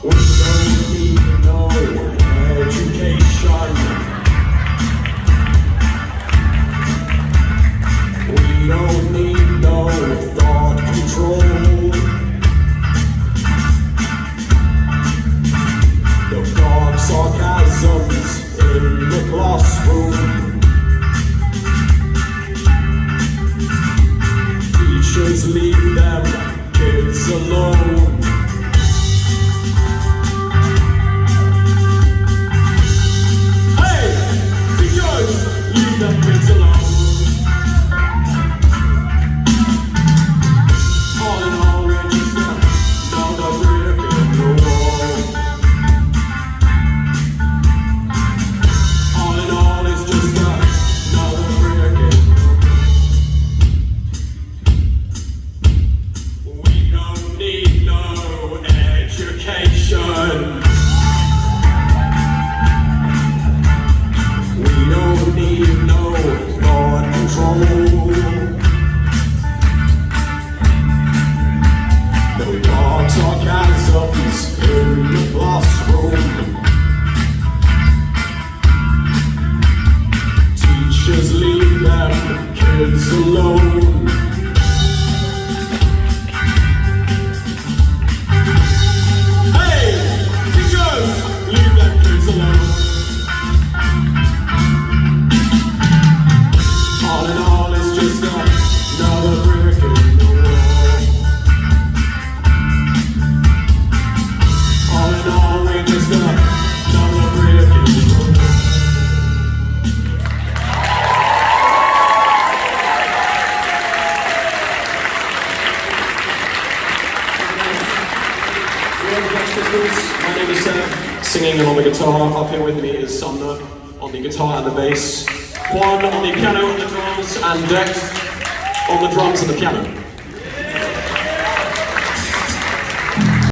We don't need no education. We don't need no thought control. No dark sarcasms in the classroom. Teachers leave them kids alone. Leave them kids alone. All in all, we're just another brick in the wall. All in all, it's just another brick in the wall. We don't need no education. We don't need no thought control. No dark sarcasms in the classroom. Teachers leave them kids alone. Hey, teachers, leave them kids alone. All in all, it's just another brick in the wall. All in all, we're just another brick in the wall. My name is Seb, singing on the guitar. Up here with me is Sumner on the guitar and the bass. Juan on the piano and the drums, and Dex on the drums and the piano.